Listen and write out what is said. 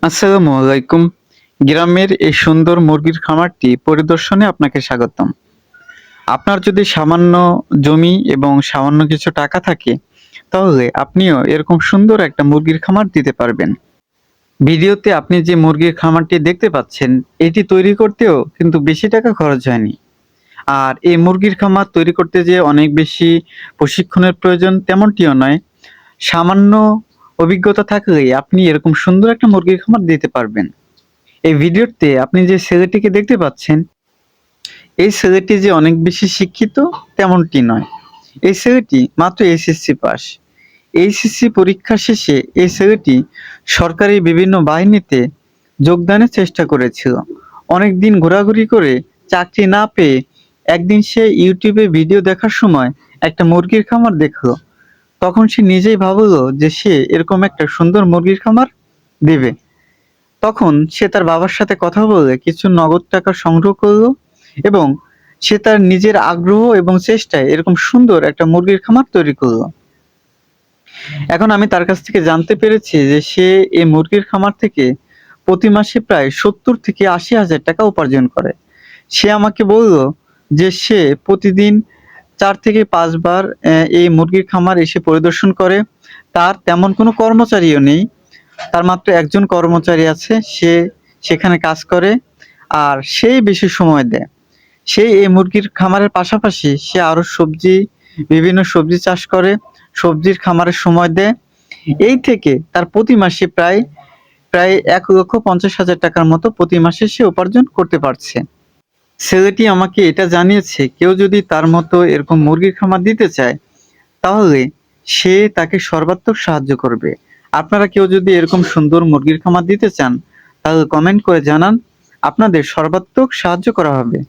আসসালামু আলাইকুম। গ্রামের এই সুন্দর মুরগির খামারটি পরিদর্শনে আপনাকে স্বাগতম। আপনার যদি সামান্য জমি এবং সামান্য কিছু টাকা থাকে, তাহলে আপনিও এরকম সুন্দর একটা মুরগির খামার দিতে পারবেন। ভিডিওতে আপনি যে মুরগির খামারটি দেখতে পাচ্ছেন, এটি তৈরি করতেও কিন্তু বেশি টাকা খরচ হয়নি। আর এই মুরগির খামার তৈরি করতে যে অনেক বেশি প্রশিক্ষণের প্রয়োজন তেমনটিও নয়। সামান্য অভিজ্ঞতা থাকলেই আপনি এরকম সুন্দর একটা মুরগির খামার দিতে পারবেন। এই ভিডিওতে আপনি যে ছেলেটিকে দেখতে পাচ্ছেন, এই ছেলেটি যে অনেক বেশি শিক্ষিত তেমনটি নয়। এই ছেলেটি মাত্র এসএসসি পাস। এইচএসসি পরীক্ষা শেষে এই ছেলেটি সরকারি বিভিন্ন বাহিনীতে যোগদানের চেষ্টা করেছিল। অনেকদিন ঘোরাঘুরি করে চাকরি না পেয়ে একদিন সে ইউটিউবে ভিডিও দেখার সময় একটা মুরগির খামার দেখলো। তখন সে নিজেই ভাবলো যে সে এরকম একটা সুন্দর মুরগির খামার দেবে। তখন সে তার বাবার সাথে কথা বলে কিছু নগদ টাকা সংগ্রহ করলো এবং সে তার নিজের আগ্রহ এবং চেষ্টায় এরকম সুন্দর একটা মুরগির খামার তৈরি করলো। এখন আমি তার কাছ থেকে জানতে পেরেছি যে সে এই মুরগির খামার থেকে প্রতি মাসে প্রায় ৭০ থেকে ৮০ হাজার টাকা উপার্জন করে। সে আমাকে বলল যে সে প্রতিদিন ৪ থেকে ৫ বার এই মুরগির খামার এসে পরিদর্শন করে। তার তেমন কোনো কর্মচারীও নেই। তার মাত্র একজন কর্মচারী আছে, সে সেখানে কাজ করে আর সেই বেশি সময় দেয়। সে এই মুরগির খামারের পাশাপাশি সে আরো বিভিন্ন সবজি চাষ করে, সবজির খামারের সময় দেয়। এই থেকে তার প্রতি মাসে প্রায় ১,৫০,০০০ টাকার মতো প্রতি মাসে সে উপার্জন করতে পারছে। ছেলেটি আমাকে এটা জানিয়েছে কেউ যদি তার মতো এরকম মুরগির খামার দিতে চায়, তাহলে সে তাকে সর্বাত্মক সাহায্য করবে। আপনারা কেউ যদি এরকম সুন্দর মুরগির খামার দিতে চান, তাহলে কমেন্ট করে জানান, আপনাদের সর্বাত্মক সাহায্য করা হবে।